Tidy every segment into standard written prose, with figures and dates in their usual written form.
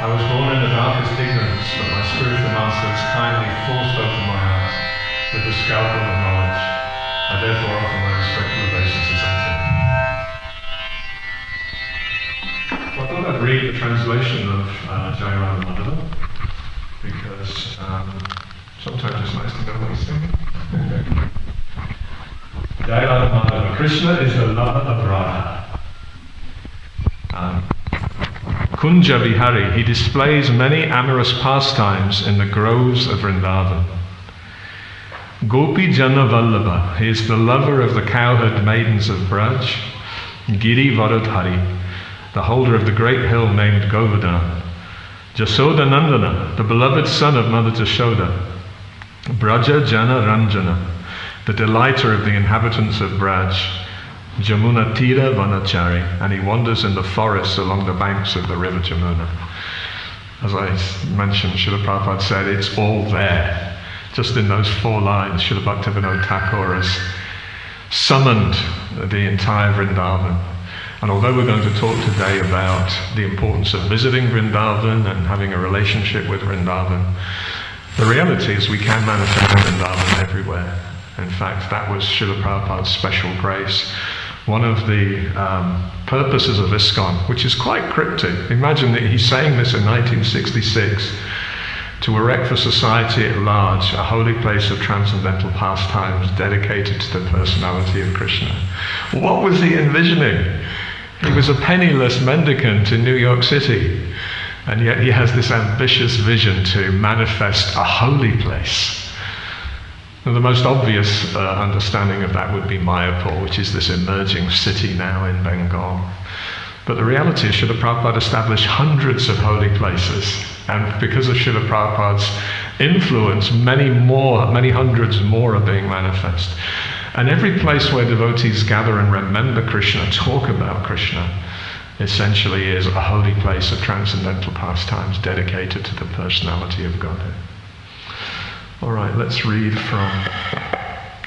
I was born in the darkest ignorance, but my spiritual masters kindly forced open my eyes with the scalpel of knowledge. I therefore offer my respectful obeisances unto him. Well, I thought I'd read the translation of HG Damodara, because sometimes it's nice to know what he's singing. HG Damodara. Krishna is the lover of Radha. Kunja Vihari, he displays many amorous pastimes in the groves of Vrindavan. Gopi Jana Vallabha, he is the lover of the cowherd maidens of Braj. Giri Varadhari, the holder of the great hill named Govardhana. Jasoda Nandana, the beloved son of Mother Jashoda. Braja Jana Ranjana, the delighter of the inhabitants of Braj. Jamuna Tira Vanachari, and he wanders in the forests along the banks of the river Jamuna. As I mentioned, Srila Prabhupada said, it's all there. Just in those 4 lines, Srila Bhaktivinoda Thakur has summoned the entire Vrindavan. And although we're going to talk today about the importance of visiting Vrindavan and having a relationship with Vrindavan, the reality is we can manifest Vrindavan everywhere. In fact, that was Srila Prabhupada's special grace. One of the purposes of ISKCON, which is quite cryptic. Imagine that he's saying this in 1966, to erect for society at large a holy place of transcendental pastimes dedicated to the personality of Krishna. What was he envisioning? He was a penniless mendicant in New York City, and yet he has this ambitious vision to manifest a holy place. And the most obvious understanding of that would be Mayapur, which is this emerging city now in Bengal. But the reality is Srila Prabhupada established hundreds of holy places, and because of Srila Prabhupada's influence, many hundreds more are being manifest. And every place where devotees gather and remember Krishna, talk about Krishna, essentially is a holy place of transcendental pastimes dedicated to the personality of Godhead. All right, let's read from...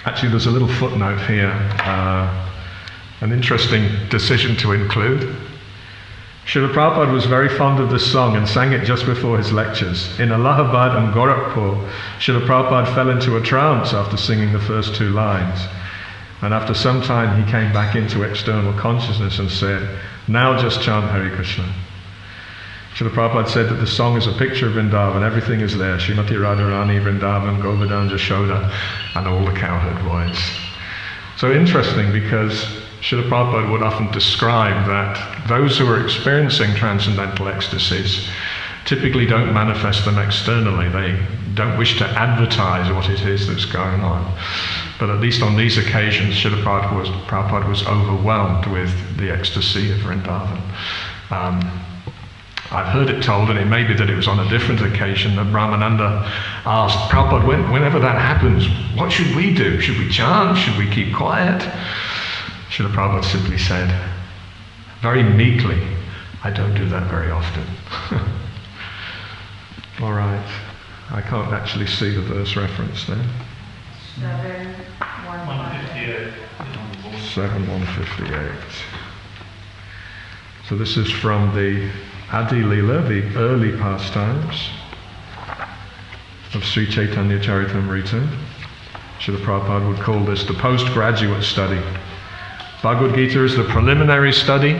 Actually, there's a little footnote here, an interesting decision to include. Srila Prabhupada was very fond of this song and sang it just before his lectures. In Allahabad and Gorakhpur, Srila Prabhupada fell into a trance after singing the first 2 lines. And after some time he came back into external consciousness and said, now just chant Hare Krishna. Srila Prabhupada said that the song is a picture of Vrindavan, everything is there, Srimati Radharani, Vrindavan, Govardhan, Jashoda, and all the cowherd boys. So interesting, because Srila Prabhupada would often describe that those who are experiencing transcendental ecstasies typically don't manifest them externally. They don't wish to advertise what it is that's going on. But at least on these occasions, Srila Prabhupada was overwhelmed with the ecstasy of Vrindavan. I've heard it told, and it may be that it was on a different occasion, that Brahmananda asked Prabhupada, whenever that happens, what should we do? Should we chant? Should we keep quiet? Srila Prabhupada simply said, very meekly, I don't do that very often. All right. I can't actually see the verse reference there. 7:158. So this is from the Adi-lila, the early pastimes of Sri Caitanya Caritamrita. Srila Prabhupada would call this the postgraduate study. Bhagavad Gita is the preliminary study.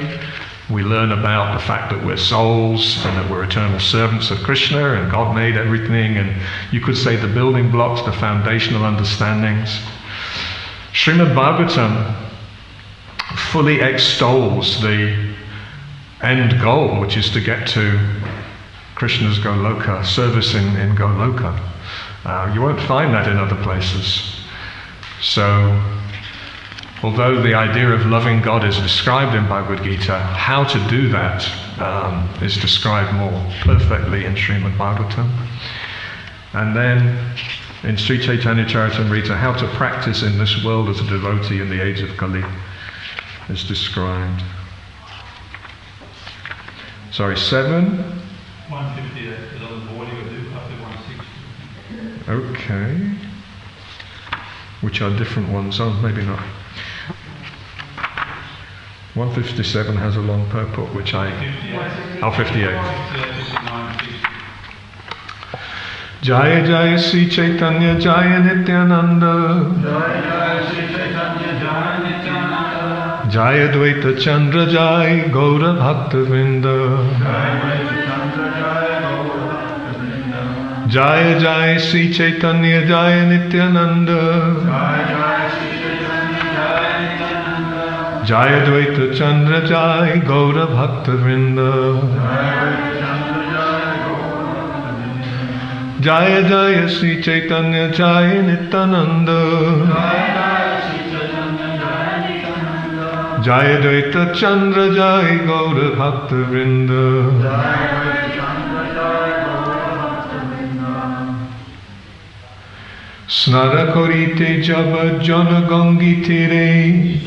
We learn about the fact that we're souls and that we're eternal servants of Krishna and God made everything, and you could say the building blocks, the foundational understandings. Srimad Bhagavatam fully extols the end goal, which is to get to Krishna's Goloka, service in Goloka. You won't find that in other places. So, although the idea of loving God is described in Bhagavad Gita, how to do that is described more perfectly in Srimad Bhagavatam. And then in Sri Caitanya Caritamrita, how to practice in this world as a devotee in the age of Kali is described. 158 is on the body of it, up to 160. Okay. Which are different ones? Oh, maybe not. 157 has a long purport, which I... 58. Oh, 58. Jaya Jaya Sri Chaitanya Jaya Nityananda. Jaya Jaya Sri Chaitanya Jaya Nityananda. Jaya Dvaita Chandra Jaya Gaura Bhakta Vrinda. Jaya Jaya Sri Chaitanya Jaya Nityananda. Jaya Dvaita Chandra Jaya Gaura Bhakta Vrinda. Jaya Jaya Sri Chaitanya Jaya Nityananda. Jaya Dvaita Chandra Jaya Gaura Bhakta Vrinda. Snara korite jaba jana gangi tire.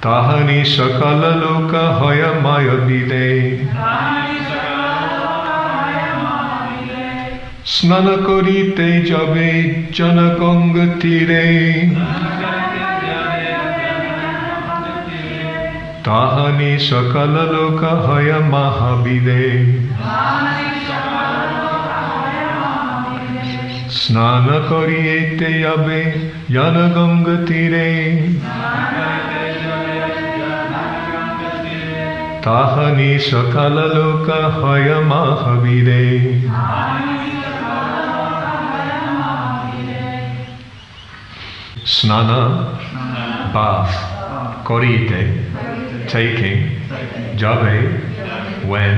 Tahani sakala loka hoya maya vide. Snana korite jabe jana ganga tire. Tahani sakala loka hoya mahavide. Snana koriete yabe yana ganga tire. Tahani sakala loka hoya mahavide. Snana, bath, korite, taking, jabe, when,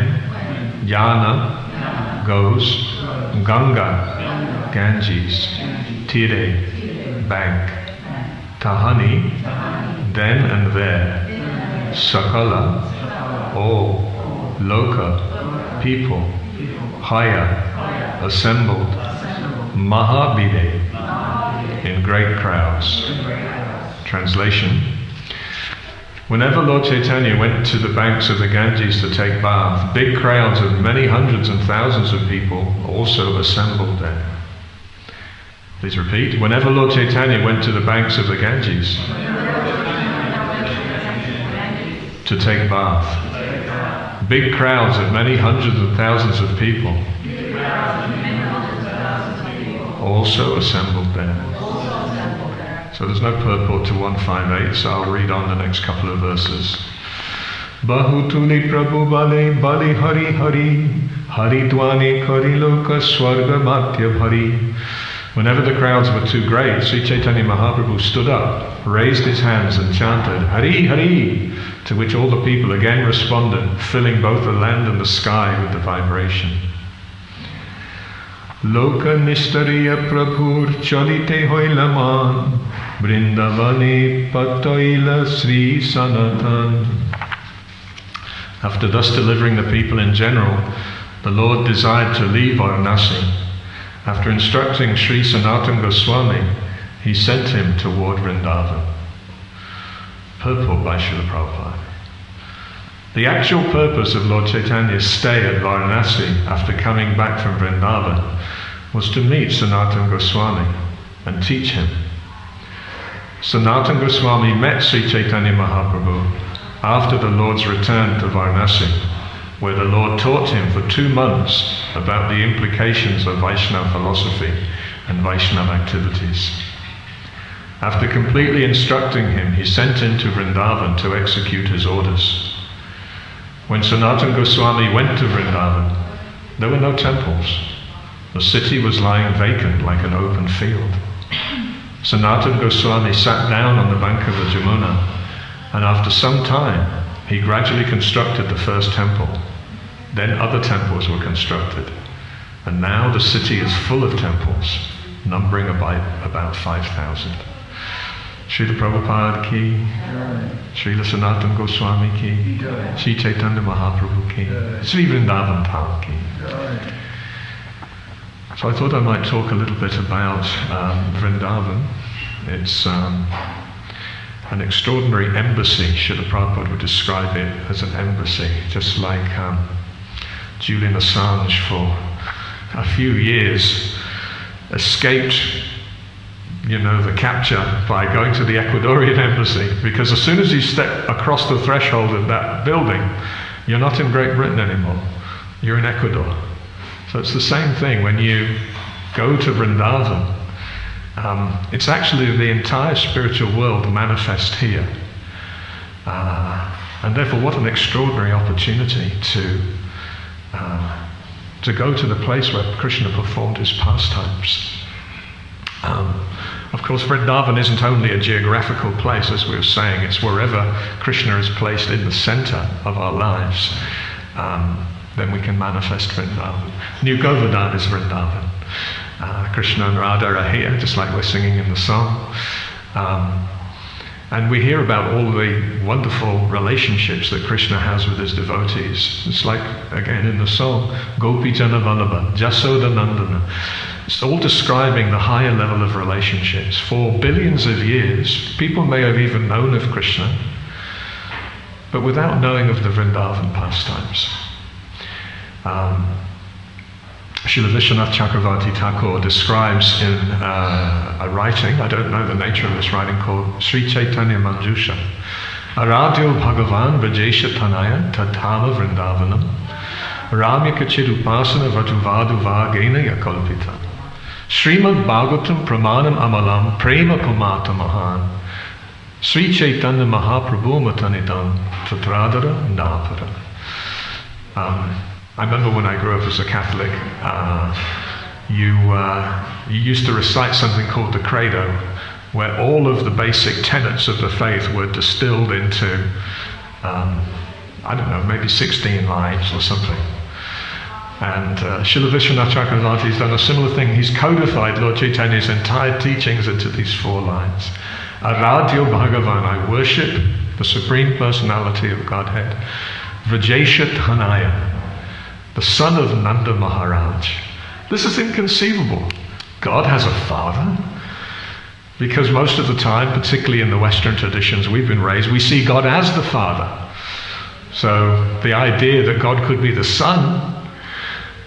yana, goes, Ganga, Ganges, Tire, bank, Tahani, then and there, Sakala, all, Loka, people, Haya, assembled, Mahabide, in great crowds. Translation: whenever Lord Chaitanya went to the banks of the Ganges to take bath, big crowds of many hundreds and thousands of people also assembled there. Please repeat. Whenever Lord Chaitanya went to the banks of the Ganges to take bath, big crowds of many hundreds and thousands of people also assembled there. So there's no purport to 158, so I'll read on the next couple of verses. Bahutuli prabhu bale bali hari hari hari dwani kari loka swarga matya bhari. Whenever the crowds were too great, Sri Chaitanya Mahaprabhu stood up, raised his hands and chanted, Hari Hari, to which all the people again responded, filling both the land and the sky with the vibration. Loka nistariya prabhur chalite hoilaman, Vrindavani patoila Sri Sanatan. After thus delivering the people in general, the Lord desired to leave Varanasi. After instructing Sri Sanatan Goswami, he sent him toward Vrindavan. Purport by Srila Prabhupada. The actual purpose of Lord Chaitanya's stay at Varanasi after coming back from Vrindavan was to meet Sanatan Goswami and teach him. Sanatan Goswami met Sri Chaitanya Mahaprabhu after the Lord's return to Varanasi, where the Lord taught him for 2 months about the implications of Vaishnava philosophy and Vaishnava activities. After completely instructing him, he sent him to Vrindavan to execute his orders. When Sanatan Goswami went to Vrindavan, there were no temples. The city was lying vacant like an open field. Sanatan Goswami sat down on the bank of the Jamuna, and after some time, he gradually constructed the first temple. Then other temples were constructed. And now the city is full of temples, numbering about 5,000. Srila Prabhupada ki, Srila Sanatan Goswami ki, Sri Chaitanya Mahaprabhu ki, Sri Vrindavan Dham ki. So I thought I might talk a little bit about Vrindavan. It's an extraordinary embassy. Srila Prabhupada would describe it as an embassy, just like Julian Assange for a few years escaped, the capture by going to the Ecuadorian embassy, because as soon as you step across the threshold of that building, you're not in Great Britain anymore, you're in Ecuador. So it's the same thing when you go to Vrindavan. It's actually the entire spiritual world manifest here. And therefore what an extraordinary opportunity to go to the place where Krishna performed his pastimes. Of course, Vrindavan isn't only a geographical place, as we were saying, it's wherever Krishna is placed in the center of our lives, then we can manifest Vrindavan. New Govardhana is Vrindavan. Krishna and Radha are here, just like we're singing in the song. And we hear about all the wonderful relationships that Krishna has with his devotees. It's like, again, in the song, Gopi Jana Vallabha, Jasoda Nandana. It's all describing the higher level of relationships. For billions of years, people may have even known of Krishna, but without knowing of the Vrindavan pastimes. Srila Vishwanath Chakravarti Thakur describes in a writing, I don't know the nature of this writing, called Sri Chaitanya Manjusha. Aradyo Bhagavan Vajesha Tanaya Tatama Vrindavanam Ramya Kachirupasana Vatuvadu Vagena Yakalpita Srimad Bhagavatam Pramanam Amalam Prema Pamata Mahan Sri Chaitanya Mahaprabhu Matanidam Tatradara Napara. I remember when I grew up as a Catholic, you used to recite something called the Credo, where all of the basic tenets of the faith were distilled into, maybe 16 lines or something. And Srila Vishwanath Chakravarti has done a similar thing. He's codified Lord Chaitanya's entire teachings into these 4 lines. Aradyo Bhagavan, I worship the Supreme Personality of Godhead. Vrajesha Tanaya, the son of Nanda Maharaj. This is inconceivable. God has a father? Because most of the time, particularly in the Western traditions we've been raised, we see God as the Father. So the idea that God could be the Son,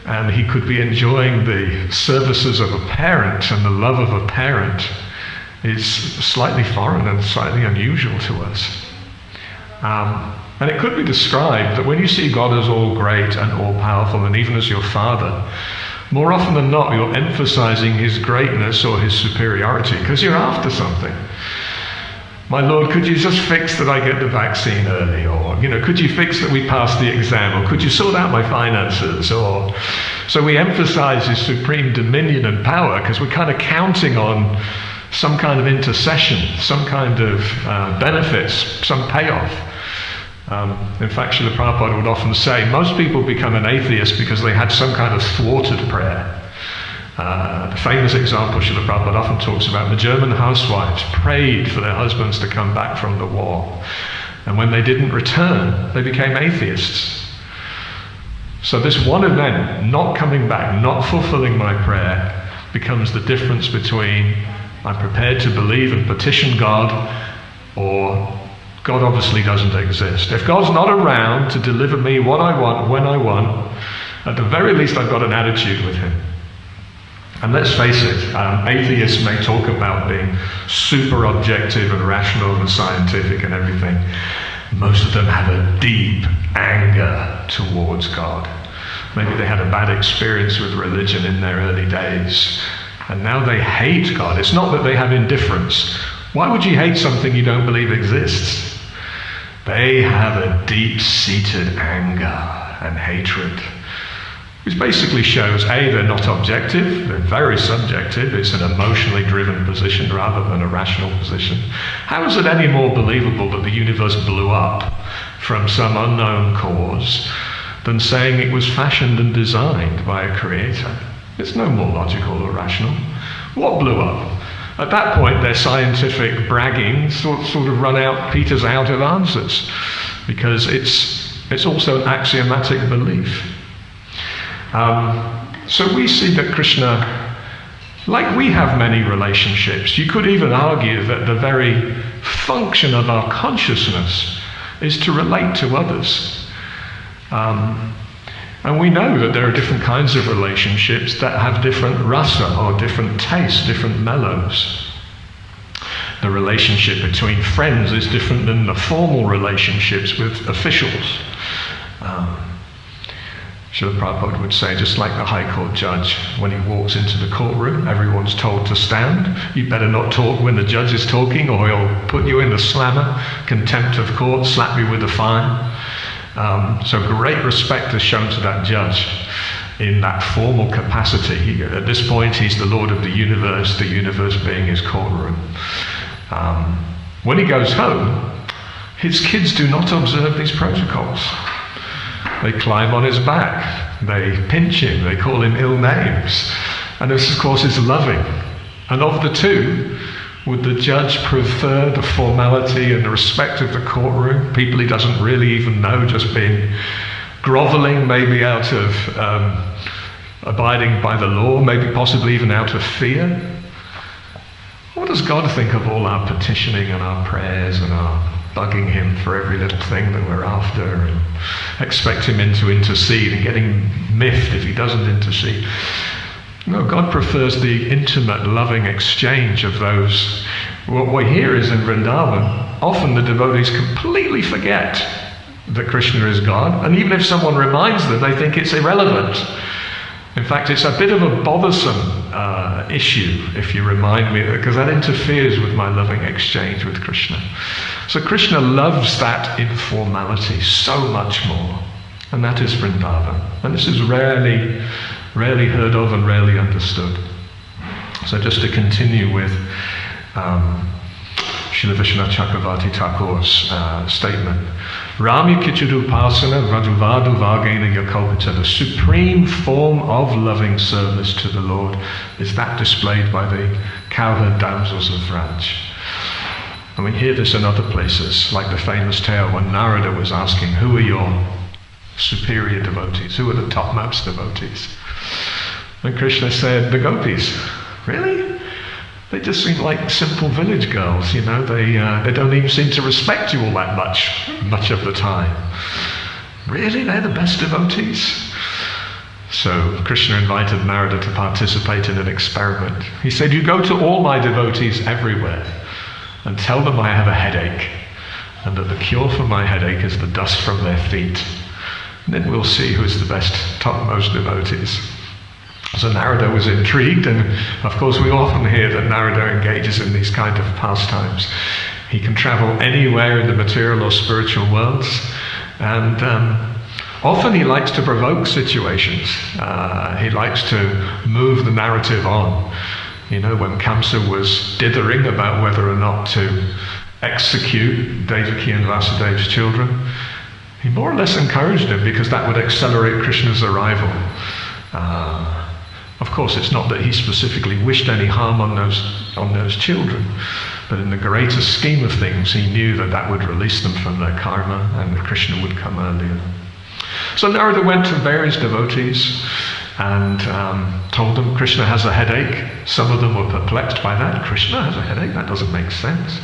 and he could be enjoying the services of a parent and the love of a parent, is slightly foreign and slightly unusual to us. And it could be described that when you see God as all great and all powerful, and even as your Father, More often than not, you're emphasizing his greatness or his superiority because you're after something. My Lord, could you just fix that I get the vaccine early? Or, could you fix that we pass the exam? Or could you sort out my finances? Or, so we emphasize his supreme dominion and power because we're kind of counting on some kind of intercession, some kind of benefits, some payoff. In fact, Srila Prabhupada would often say, most people become an atheist because they had some kind of thwarted prayer. The famous example Srila Prabhupada often talks about, the German housewives prayed for their husbands to come back from the war. And when they didn't return, they became atheists. So this one event, not coming back, not fulfilling my prayer, becomes the difference between I'm prepared to believe and petition God, or God obviously doesn't exist. If God's not around to deliver me what I want, when I want, at the very least I've got an attitude with him. And let's face it, atheists may talk about being super objective and rational and scientific and everything. Most of them have a deep anger towards God. Maybe they had a bad experience with religion in their early days, and now they hate God. It's not that they have indifference. Why would you hate something you don't believe exists? They have a deep-seated anger and hatred, which basically shows, A, they're not objective, they're very subjective. It's an emotionally driven position rather than a rational position. How is it any more believable that the universe blew up from some unknown cause than saying it was fashioned and designed by a creator? It's no more logical or rational. What blew up? At that point, their scientific bragging sort of peters out of answers, because it's also an axiomatic belief. So we see that Krishna, like we have many relationships, you could even argue that the very function of our consciousness is to relate to others. And we know that there are different kinds of relationships that have different rasa, or different tastes, different mellows. The relationship between friends is different than the formal relationships with officials. Srila Prabhupada would say, just like the High Court judge, when he walks into the courtroom, everyone's told to stand. You better not talk when the judge is talking, or he'll put you in the slammer, contempt of court, slap you with a fine. So great respect is shown to that judge in that formal capacity. At this point, he's the Lord of the universe being his courtroom. When he goes home, his kids do not observe these protocols. They climb on his back, they pinch him, they call him ill names. And this, of course, is loving. And of the two, would the judge prefer the formality and the respect of the courtroom? People he doesn't really even know, just being groveling, maybe out of abiding by the law, maybe possibly even out of fear? What does God think of all our petitioning and our prayers and our bugging him for every little thing that we're after, and expect him to intercede and getting miffed if he doesn't intercede? No, God prefers the intimate, loving exchange of those. What we hear is in Vrindavan, often the devotees completely forget that Krishna is God, and even if someone reminds them, they think it's irrelevant. In fact, it's a bit of a bothersome issue if you remind me, because that interferes with my loving exchange with Krishna. So Krishna loves that informality so much more, and that is Vrindavan. And this is rarely heard of and rarely understood. So just to continue with Srila Vishwanath Chakravarti Thakur's statement, Ramya Kichudupasana Vajuvadu Vagena Yakopita, the supreme form of loving service to the Lord is that displayed by the cowherd damsels of Vraj. And we hear this in other places, like the famous tale when Narada was asking, who are your superior devotees? Who are the topmost devotees? And Krishna said, the gopis. Really? They just seem like simple village girls, they don't even seem to respect you all that much of the time. Really? They're the best devotees? So Krishna invited Narada to participate in an experiment. He said, you go to all my devotees everywhere and tell them I have a headache, and that the cure for my headache is the dust from their feet. And then we'll see who's the best topmost devotees. So Narada was intrigued, and of course we often hear that Narada engages in these kind of pastimes. He can travel anywhere in the material or spiritual worlds, and often he likes to provoke situations. He likes to move the narrative on. You know, when Kamsa was dithering about whether or not to execute Devaki and Vasudev's children, he more or less encouraged him because that would accelerate Krishna's arrival. Of course, it's not that he specifically wished any harm on those children, but in the greater scheme of things, he knew that that would release them from their karma and that Krishna would come earlier. So Narada went to various devotees and told them Krishna has a headache. Some of them were perplexed by that. Krishna has a headache? That doesn't make sense.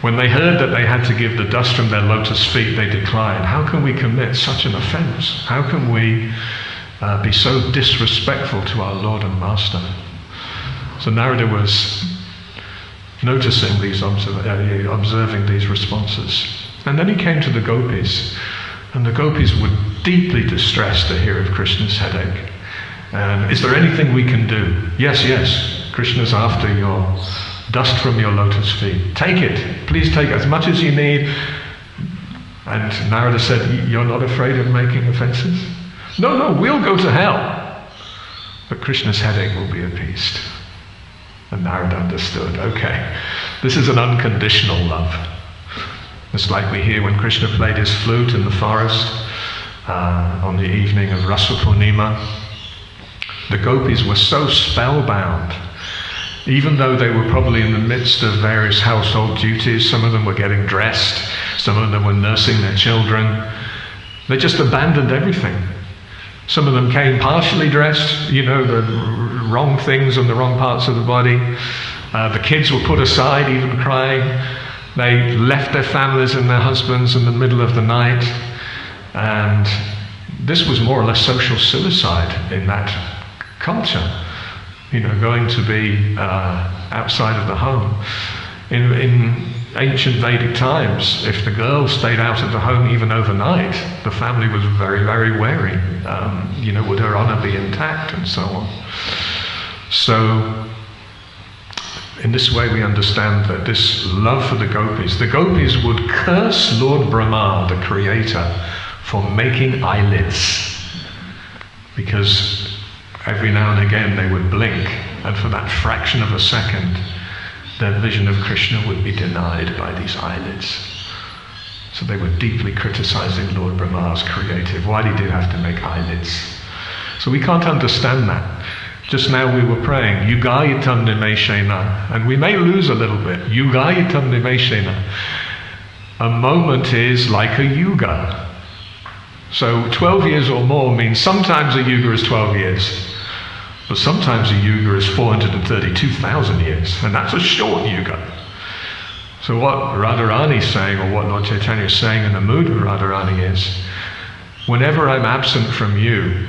When they heard that they had to give the dust from their lotus feet, they declared, how can we commit such an offense? How can we be so disrespectful to our Lord and Master? So Narada was noticing these, observing these responses. And then he came to the gopis, and the gopis were deeply distressed to hear of Krishna's headache. And is there anything we can do? Yes, Krishna's after your dust from your lotus feet. Take it, please take as much as you need. And Narada said, you're not afraid of making offenses? No, we'll go to hell, but Krishna's headache will be appeased. And Narada understood, okay, this is an unconditional love. It's like we hear when Krishna played his flute in the forest on the evening of Rasa Purnima. The gopis were so spellbound, even though they were probably in the midst of various household duties. Some of them were getting dressed, some of them were nursing their children. They just abandoned everything. Some of them came partially dressed, you know, the wrong things on the wrong parts of the body. The kids were put aside, even crying. They left their families and their husbands in the middle of the night. And this was more or less social suicide in that culture. You know, going to be outside of the home. In ancient Vedic times, if the girl stayed out of the home even overnight, the family was very, very wary. You know, would her honor be intact and so on. So, in this way we understand that this love for the gopis would curse Lord Brahma, the creator, for making eyelids. Because every now and again they would blink, and for that fraction of a second, their vision of Krishna would be denied by these eyelids. So they were deeply criticizing Lord Brahma's creative. Why did he have to make eyelids? So we can't understand that. Just now we were praying, Yugayitam Nimeshena, and we may lose a little bit. Yugayitam Nimeshena. A moment is like a yuga. So 12 years or more means sometimes a yuga is 12 years. But sometimes a yuga is 432,000 years, and that's a short yuga. So what Radharani is saying, or what Lord Chaitanya is saying in the mood of Radharani is, whenever I'm absent from you,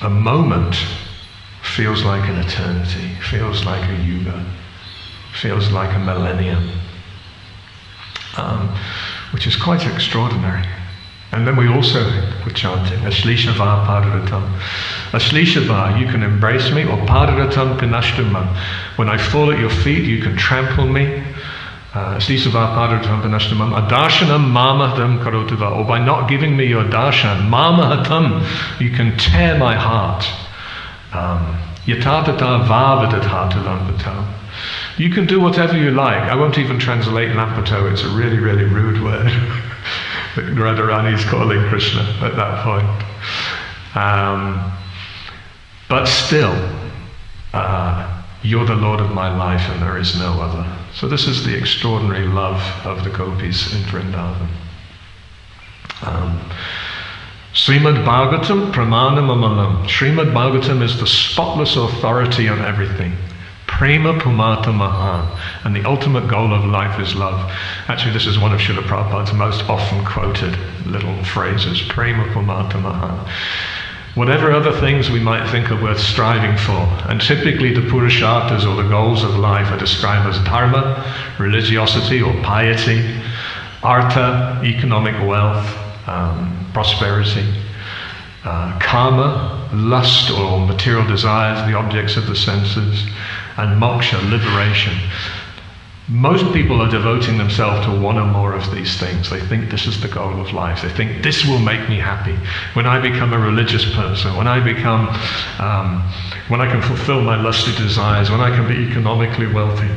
a moment feels like an eternity, feels like a yuga, feels like a millennium, which is quite extraordinary. And then we also were chanting, Ashlishava Padaratam. Ashlishava, you can embrace me, or Padaratam Pinashtamam. When I fall at your feet, you can trample me. Ashlishava Padaratam Pinashtamam. Adarshanam Mamahatam Karotava. Or by not giving me your darshan, Mamahatam, you can tear my heart. Yatatata Vavadadhatu Lampatam. You can do whatever you like. I won't even translate Lampato, it's a really, really rude word. Radharani is calling Krishna at that point. But still, you're the Lord of my life and there is no other. So this is the extraordinary love of the gopis in Vrindavan. Srimad Bhagavatam Pramanam Amalam. Srimad Bhagavatam is the spotless authority on everything. Prema Pumata Mahan. And the ultimate goal of life is love. Actually, this is one of Srila Prabhupada's most often quoted little phrases. Prema Pumata Mahan. Whatever other things we might think are worth striving for, and typically the purusharthas or the goals of life are described as dharma, religiosity or piety, artha, economic wealth, prosperity, karma, lust or material desires, the objects of the senses, and moksha, liberation. Most people are devoting themselves to one or more of these things. They think this is the goal of life. They think this will make me happy. When I become a religious person, when I can fulfill my lusty desires, when I can be economically wealthy.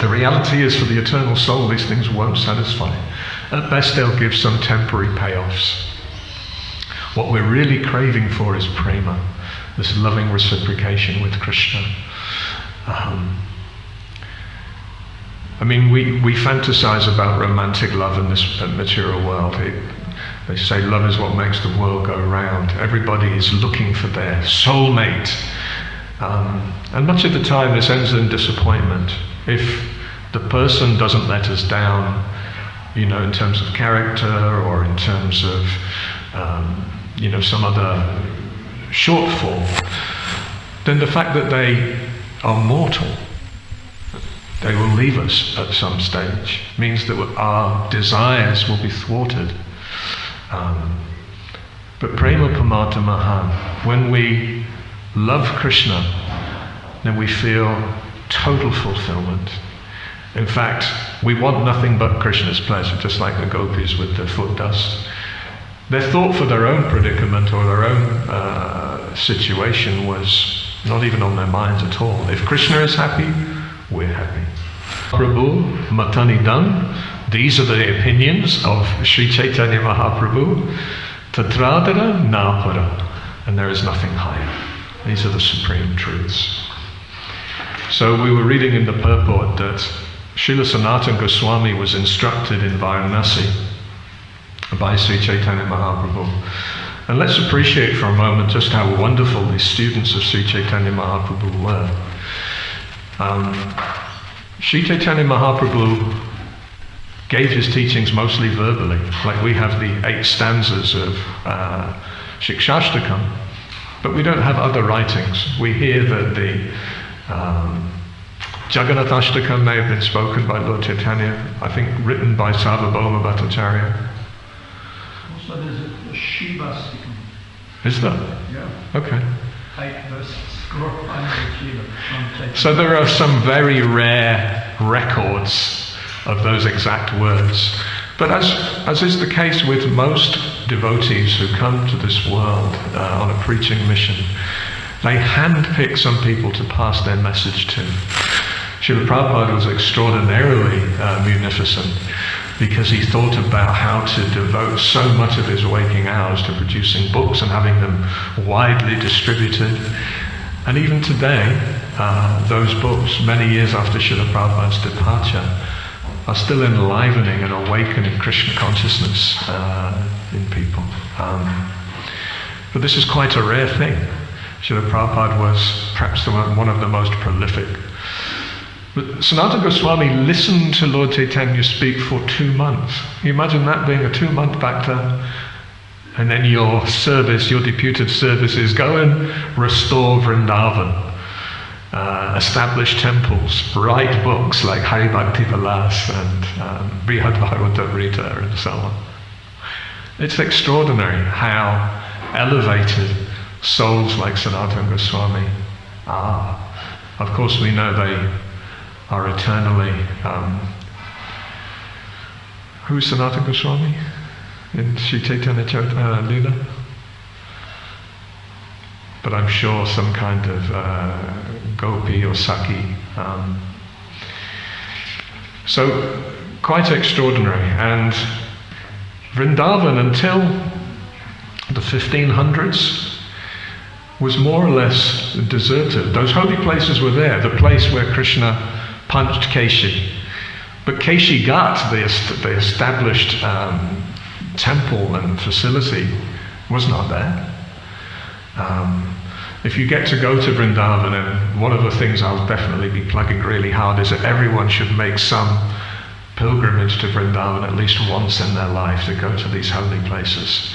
The reality is, for the eternal soul, these things won't satisfy. At best, they'll give some temporary payoffs. What we're really craving for is prema, this loving reciprocation with Krishna. We fantasize about romantic love in this material world. They say love is what makes the world go round. Everybody is looking for their soulmate. And much of the time this ends in disappointment. If the person doesn't let us down, in terms of character or in terms of, some other shortfall, then the fact that they are mortal, they will leave us at some stage, means that our desires will be thwarted. But prema pamata mahan, when we love Krishna, then we feel total fulfillment. In fact, we want nothing but Krishna's pleasure, just like the gopis with their foot dust. Their thought for their own predicament or their own situation was not even on their minds at all. If Krishna is happy, we're happy. Prabhu Matanidam, these are the opinions of Sri Chaitanya Mahaprabhu. Tatradara Napara, and there is nothing higher. These are the supreme truths. So we were reading in the purport that Srila Sanatana Goswami was instructed in Varanasi by Sri Chaitanya Mahaprabhu. And let's appreciate for a moment just how wonderful these students of Sri Chaitanya Mahaprabhu were. Sri Chaitanya Mahaprabhu gave his teachings mostly verbally, like we have the 8 stanzas of Shikshashtakam, but we don't have other writings. We hear that the Jagannathashtakam may have been spoken by Lord Chaitanya, I think written by Sarvabhauma Bhattacharya. Also there's a Shivastikam. Is there? Yeah. Okay. 8 verses. So there are some very rare records of those exact words. But as is the case with most devotees who come to this world on a preaching mission, they handpick some people to pass their message to. Srila Prabhupada was extraordinarily munificent because he thought about how to devote so much of his waking hours to producing books and having them widely distributed. And even today, those books, many years after Srila Prabhupada's departure, are still enlivening and awakening Krishna consciousness in people. But this is quite a rare thing. Srila Prabhupada was perhaps one of the most prolific. But Sanatana Goswami listened to Lord Chaitanya speak for 2 months. Can you imagine that being a 2-month bhakta? And then your service, your deputed service is go and restore Vrindavan, establish temples, write books like Hari Bhakti Vilas and Brihad Bhagavatamrita and so on. It's extraordinary how elevated souls like Sanatana Goswami are. Of course we know they are eternally... who's Sanatana Goswami? In Sri Caitanya Caritamrita, but I'm sure some kind of gopi or saki. So quite extraordinary. And Vrindavan until the 1500s was more or less deserted. Those holy places were there, the place where Krishna punched Keshi. But Keshi Ghat, the established temple and facility, was not there. If you get to go to Vrindavan, and one of the things I'll definitely be plugging really hard is that everyone should make some pilgrimage to Vrindavan at least once in their life, to go to these holy places.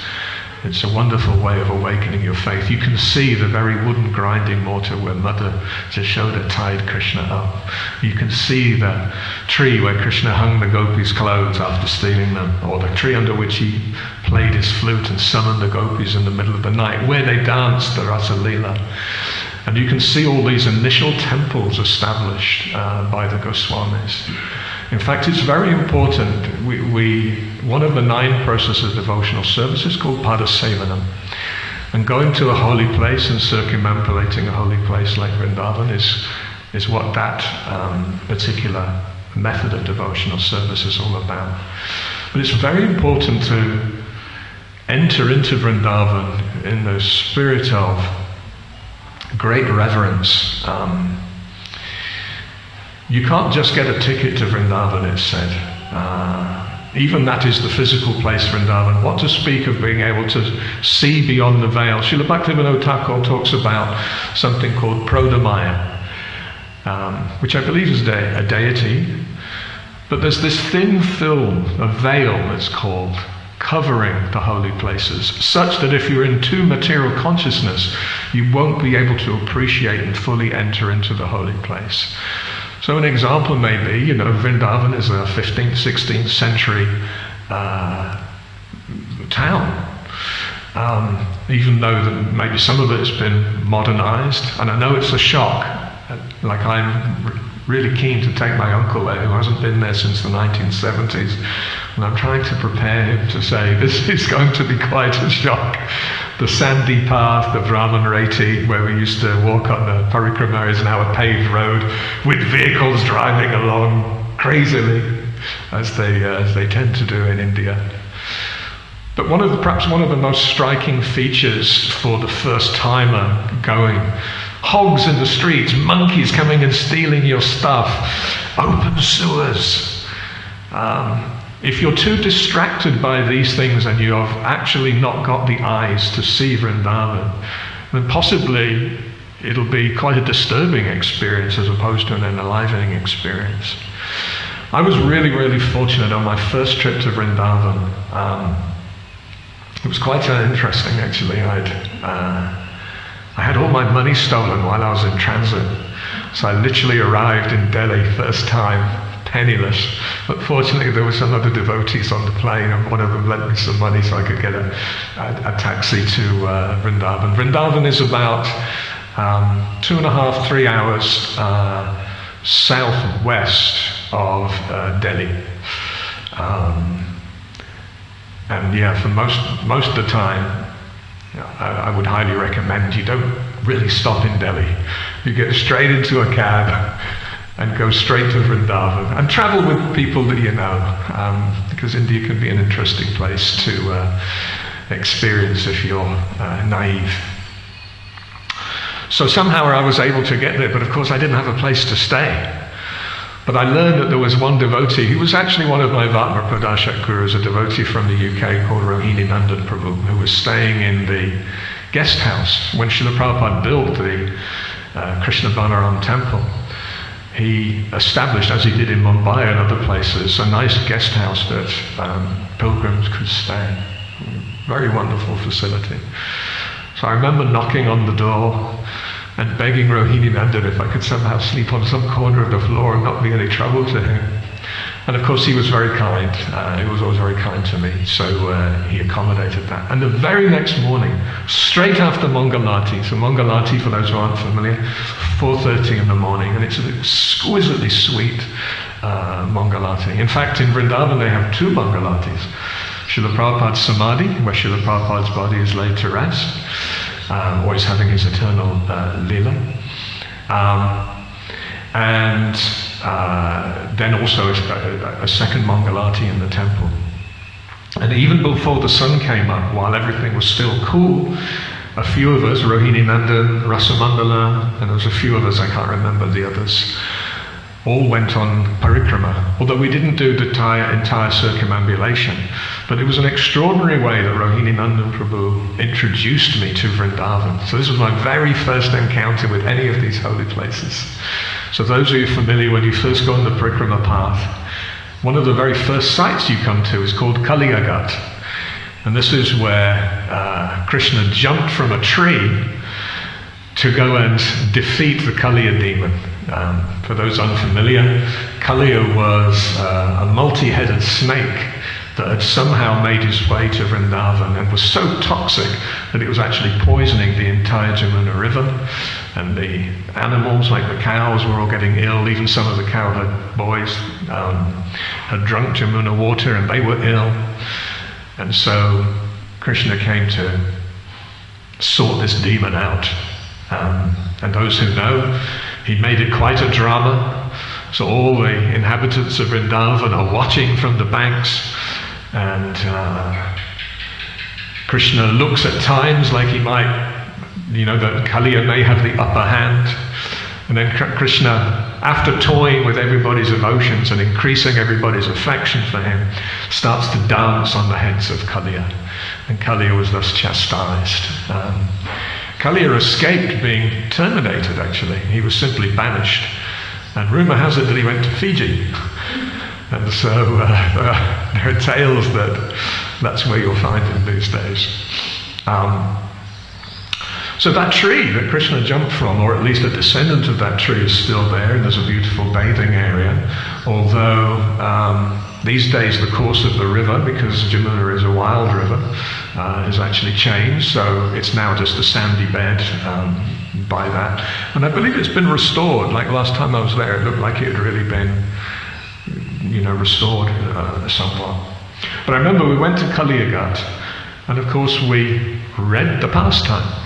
It's a wonderful way of awakening your faith. You can see the very wooden grinding mortar where Mother Jashoda tied Krishna up. You can see the tree where Krishna hung the gopis' clothes after stealing them, or the tree under which he played his flute and summoned the gopis in the middle of the night, where they danced the Adi-lila. And you can see all these initial temples established by the Goswamis. In fact, it's very important. One of the 9 processes of devotional service is called Padasevanam. And going to a holy place and circumambulating a holy place like Vrindavan is what that particular method of devotional service is all about. But it's very important to enter into Vrindavan in the spirit of great reverence. You can't just get a ticket to Vrindavan, it's said. Even that is the physical place, Vrindavan. What to speak of being able to see beyond the veil? Srila Bhaktivinoda Thakur talks about something called Prodamaya, which I believe is a deity. But there's this thin film, a veil it's called, covering the holy places, such that if you're in too material consciousness, you won't be able to appreciate and fully enter into the holy place. So an example may be, Vrindavan is a 15th, 16th century town. Even though maybe some of it has been modernized, and I know it's a shock. Like I'm really keen to take my uncle there, who hasn't been there since the 1970s, and I'm trying to prepare him to say this is going to be quite a shock. The sandy path, the Brahman Reti, where we used to walk on the parikrama, is now a paved road with vehicles driving along crazily, as they tend to do in India. But perhaps one of the most striking features for the first timer going, hogs in the streets, monkeys coming and stealing your stuff, open sewers. If you're too distracted by these things and you have actually not got the eyes to see Vrindavan, then possibly it'll be quite a disturbing experience as opposed to an enlivening experience. I was really, really fortunate on my first trip to Vrindavan. It was quite interesting, actually. I had all my money stolen while I was in transit. So I literally arrived in Delhi first time, penniless. But fortunately there were some other devotees on the plane, and one of them lent me some money so I could get a taxi to Vrindavan. Vrindavan is about 2.5, 3 hours southwest of Delhi. And yeah, for most of the time, I would highly recommend you don't really stop in Delhi. You get straight into a cab and go straight to Vrindavan, and travel with people that you know, because India can be an interesting place to experience if you're naive. So somehow I was able to get there, but of course I didn't have a place to stay. But I learned that there was one devotee, he was actually one of my Vatma Pradashak gurus, a devotee from the UK called Rohini Nandan Prabhu, who was staying in the guest house when Srila Prabhupada built the Krishna Balaram Temple. He established, as he did in Mumbai and other places, a nice guest house that pilgrims could stay. Very wonderful facility. So I remember knocking on the door and begging Rohini Nandan if I could somehow sleep on some corner of the floor and not be any trouble to him. And of course he was very kind. He was always very kind to me, so he accommodated that. And the very next morning, straight after Mangalati, so Mangalati, for those who aren't familiar, 4:30 in the morning, and it's an exquisitely sweet Mangalati. In fact, in Vrindavan they have 2 Mangalatis. Srila Prabhupada's Samadhi, where Srila Prabhupada's body is laid to rest, always having his eternal lila. And then also a second Mangalati in the temple. And even before the sun came up, while everything was still cool, a few of us, Rohini Nandan, Rasamandala, and there was a few of us, I can't remember the others, all went on parikrama, although we didn't do the entire circumambulation. But it was an extraordinary way that Rohini Nandan Prabhu introduced me to Vrindavan. So this was my very first encounter with any of these holy places. So those of you familiar, when you first go on the parikrama path, one of the very first sites you come to is called Kaliyagat. And this is where Krishna jumped from a tree to go and defeat the Kaliya demon. For those unfamiliar, Kaliya was a multi-headed snake that had somehow made his way to Vrindavan and was so toxic that it was actually poisoning the entire Jamuna river. And the animals, like the cows, were all getting ill. Even some of the cowherd boys had drunk Jamuna water and they were ill. And so Krishna came to sort this demon out. And those who know, he made it quite a drama. So all the inhabitants of Vrindavan are watching from the banks, and Krishna looks at times like he might, that Kaliya may have the upper hand. And then Krishna, after toying with everybody's emotions and increasing everybody's affection for him, starts to dance on the heads of Kaliya. And Kaliya was thus chastised. Kaliya escaped being terminated, actually. He was simply banished. And rumour has it that he went to Fiji. And so there are tales that that's where you'll find him these days. So that tree that Krishna jumped from, or at least a descendant of that tree, is still there, and there's a beautiful bathing area. Although these days the course of the river, because Jamuna is a wild river, has actually changed. So it's now just a sandy bed by that. And I believe it's been restored. Like last time I was there, it looked like it had really been, restored somewhat. But I remember we went to Kaliyagat, and of course we read the pastime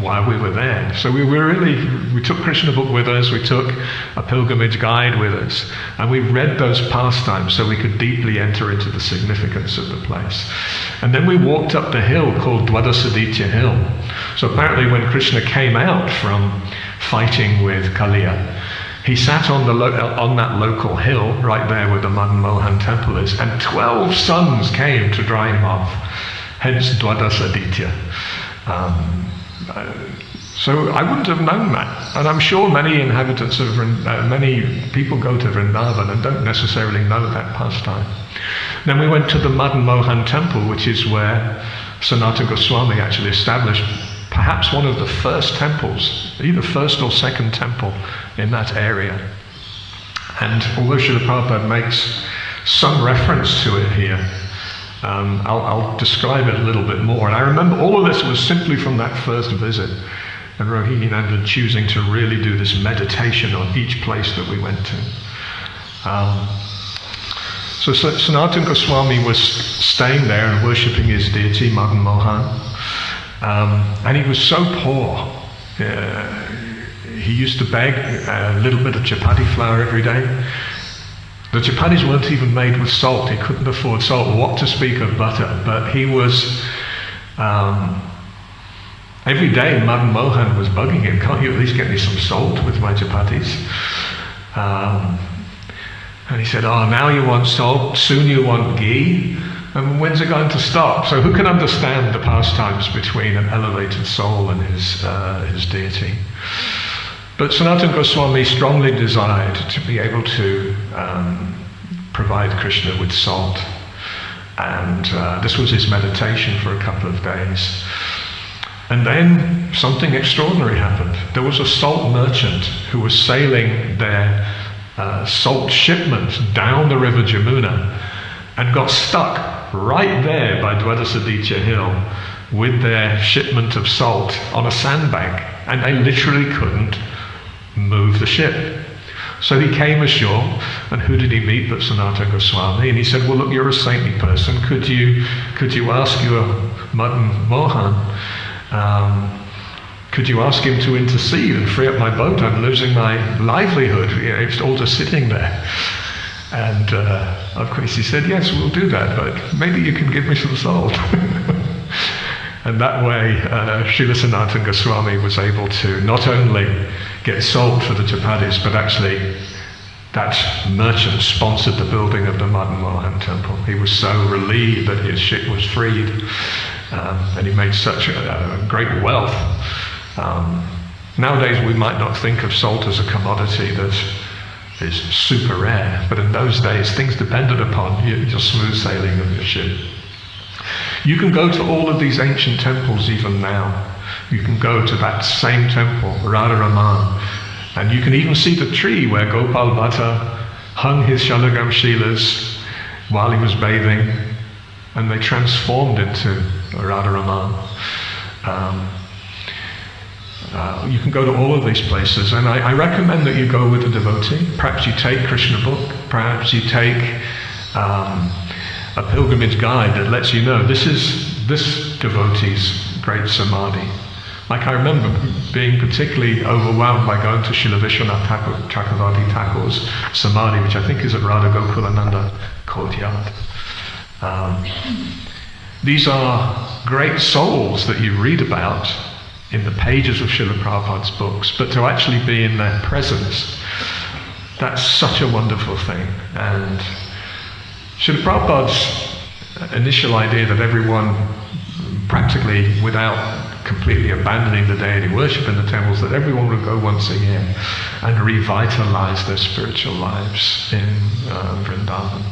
while we were there. So we took Krishna book with us, we took a pilgrimage guide with us, and we read those pastimes so we could deeply enter into the significance of the place. And then we walked up the hill called Dwadasaditya Hill. So apparently when Krishna came out from fighting with Kaliya, he sat on that local hill right there where the Madan Mohan temple is, and 12 suns came to dry him off, hence Dwadasaditya. So I wouldn't have known that, and I'm sure many inhabitants of many people go to Vrindavan and don't necessarily know that pastime. Then we went to the Madan Mohan temple, which is where Sanatana Goswami actually established perhaps one of the first temples, either first or second temple in that area. And although Srila Prabhupada makes some reference to it here, I'll describe it a little bit more. And I remember all of this was simply from that first visit, and Rohinandan choosing to really do this meditation on each place that we went to. So Sanatana Goswami was staying there and worshipping his deity, Madan Mohan. And he was so poor. He used to beg a little bit of chapati flour every day. The chapatis weren't even made with salt. He couldn't afford salt, what to speak of butter. But he was, every day Madan Mohan was bugging him, can't you at least get me some salt with my chapatis? And he said, now you want salt, soon you want ghee, and when's it going to stop? So who can understand the pastimes between an elevated soul and his deity? But Sanatana Goswami strongly desired to be able to provide Krishna with salt. And this was his meditation for a couple of days. And then something extraordinary happened. There was a salt merchant who was sailing their salt shipment down the river Jamuna and got stuck right there by Dwadasaditya Hill with their shipment of salt on a sandbank, and they literally couldn't move the ship. So he came ashore, and who did he meet but Sanatana Goswami? And he said, well, look, you're a saintly person. Could you ask your Madan Mohan, could you ask him to intercede and free up my boat? I'm losing my livelihood. It's all just sitting there. And of course he said, yes, we'll do that, but maybe you can give me some salt. And that way, Srila Sanatana Goswami was able to not only get salt for the chapatis, but actually that merchant sponsored the building of the Madan Mohan temple. He was so relieved that his ship was freed, and he made such a great wealth. Nowadays we might not think of salt as a commodity that is super rare, but in those days things depended upon your smooth sailing of your ship. You can go to all of these ancient temples even now. You can go to that same temple, Radha Raman, and you can even see the tree where Gopal Bhatta hung his Shalagam Shilas while he was bathing, and they transformed into Radha Raman. You can go to all of these places, and I recommend that you go with a devotee. Perhaps you take Krishna book, perhaps you take a pilgrimage guide that lets you know this is this devotee's great samadhi. Like I remember being particularly overwhelmed by going to Srila Vishwanath Chakravarti Thakur's samadhi, which I think is at Radha Gokulananda courtyard. These are great souls that you read about in the pages of Srila Prabhupada's books, but to actually be in their presence, that's such a wonderful thing. And Srila Prabhupada's initial idea that everyone, practically without completely abandoning the deity worship in the temples, that everyone would go once a year and revitalize their spiritual lives in Vrindavan.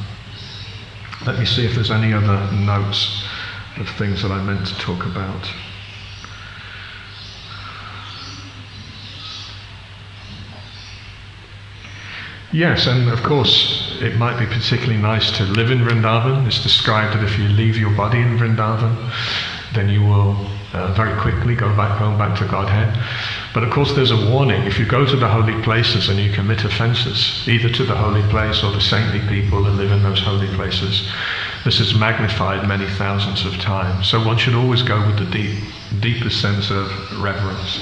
Let me see if there's any other notes of things that I meant to talk about. Yes, and of course it might be particularly nice to live in Vrindavan. It's described that if you leave your body in Vrindavan, then you will very quickly go back home, back to Godhead. But of course there's a warning. If you go to the holy places and you commit offences, either to the holy place or the saintly people that live in those holy places, this is magnified many thousands of times. So one should always go with the deepest sense of reverence.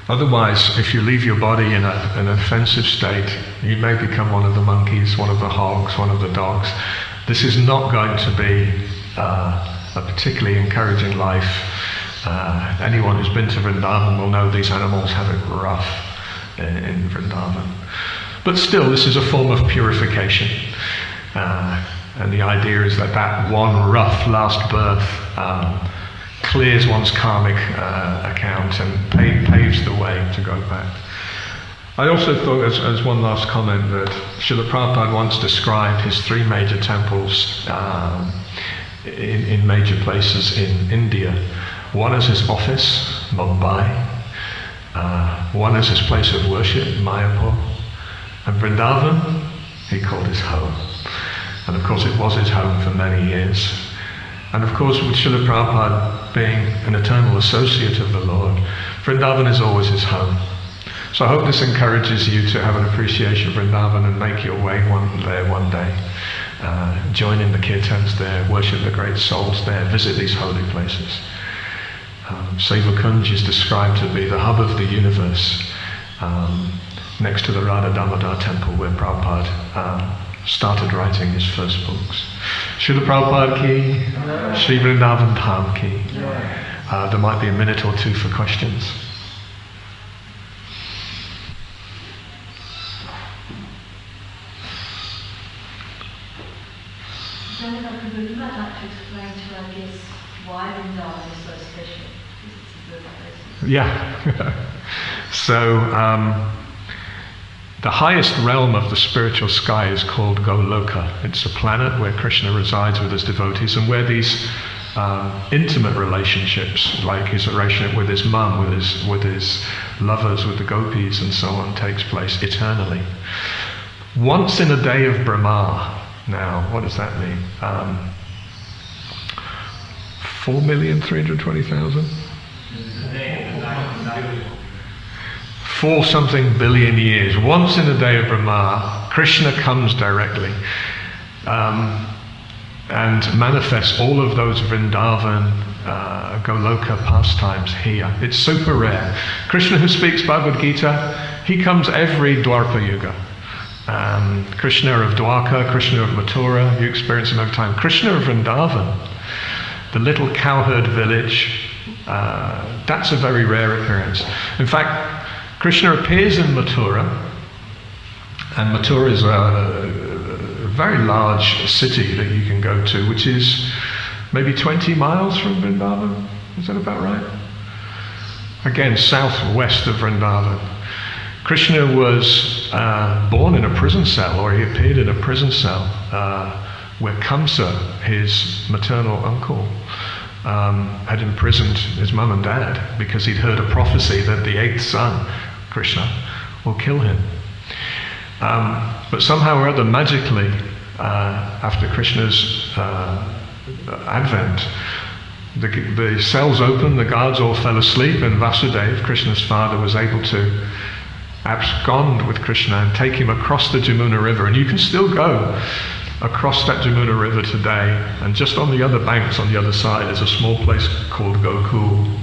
Otherwise, if you leave your body in an offensive state, you may become one of the monkeys, one of the hogs, one of the dogs. This is not going to be a particularly encouraging life. Anyone who's been to Vrindavan will know these animals have it rough in Vrindavan. But still, this is a form of purification. And the idea is that one rough last birth clears one's karmic account and paves the way to go back. I also thought, as one last comment, that Srila Prabhupada once described his 3 major temples in major places in India. One as his office, Mumbai. One as his place of worship, Mayapur. And Vrindavan, he called his home. And of course it was his home for many years. And of course, with Srila Prabhupada being an eternal associate of the Lord, Vrindavan is always his home. So I hope this encourages you to have an appreciation of Vrindavan and make your way there one day. Join in the kirtans there, worship the great souls there, visit these holy places. Seva Kunj is described to be the hub of the universe, next to the Radha Damodara Temple where Prabhupada started writing his first books. Srila Prabhupada ki, Sri Vrindavan Dham ki. There might be a minute or 2 for questions. Would you might like to explain to our guests why Vrindavan is so special? Yeah. So, the highest realm of the spiritual sky is called Goloka. It's a planet where Krishna resides with his devotees and where these intimate relationships, like his relationship with his mum, with his lovers, with the gopis and so on, takes place eternally. Once in a day of Brahma. Now, what does that mean? 4,320,000? 4 something billion years. Once in a day of Brahma, Krishna comes directly and manifests all of those Vrindavan, Goloka pastimes here. It's super rare. Krishna, who speaks Bhagavad Gita, he comes every Dwapara Yuga. Krishna of Dwarka, Krishna of Mathura, you experience him over time. Krishna of Vrindavan, the little cowherd village, that's a very rare appearance. In fact, Krishna appears in Mathura, and Mathura is a very large city that you can go to, which is maybe 20 miles from Vrindavan. Is that about right? Again, southwest of Vrindavan. Krishna was born in a prison cell, or he appeared in a prison cell where Kamsa, his maternal uncle, had imprisoned his mum and dad because he'd heard a prophecy that the 8th son, Krishna, will kill him. But somehow or other, magically, after Krishna's advent, the cells opened, the guards all fell asleep, and Vasudeva, Krishna's father, was able to abscond with Krishna and take him across the Jamuna River. And you can still go across that Jamuna River today, and just on the other banks, on the other side, is a small place called Gokul.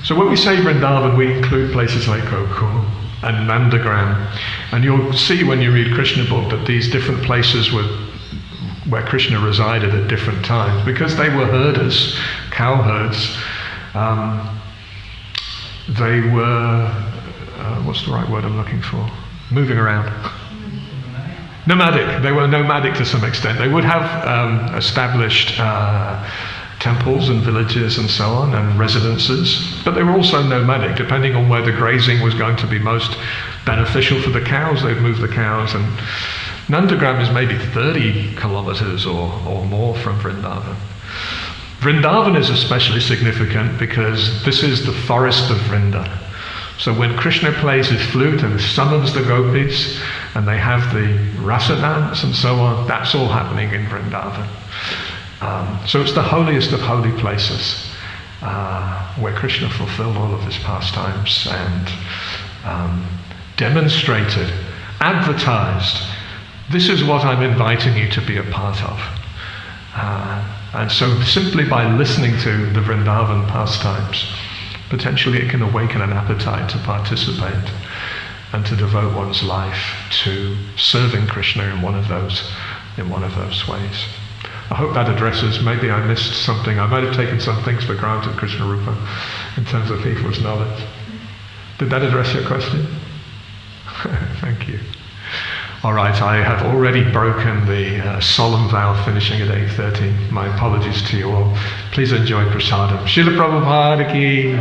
So when we say Vrindavan, we include places like Gokul and Nandagram. And you'll see when you read Krishna book that these different places were where Krishna resided at different times, because they were herders, cowherds. They were, what's the right word I'm looking for? Moving around. Nomadic. They were nomadic to some extent. They would have established temples and villages and so on, and residences, but they were also nomadic. Depending on where the grazing was going to be most beneficial for the cows, they'd move the cows. And Nandagram is maybe 30 kilometers or more from Vrindavan. Vrindavan is especially significant because this is the forest of Vrinda. So when Krishna plays his flute and summons the gopis, and they have the rasa dance and so on, that's all happening in Vrindavan. So it's the holiest of holy places where Krishna fulfilled all of his pastimes and demonstrated, advertised, this is what I'm inviting you to be a part of. And so simply by listening to the Vrindavan pastimes, potentially it can awaken an appetite to participate and to devote one's life to serving Krishna in one of those ways. I hope that addresses, maybe I missed something. I might have taken some things for granted, Krishna Rupa, in terms of people's knowledge. Did that address your question? Thank you. All right, I have already broken the solemn vow finishing at 8:30. My apologies to you all. Please enjoy prasadam. Srila Prabhupada ki.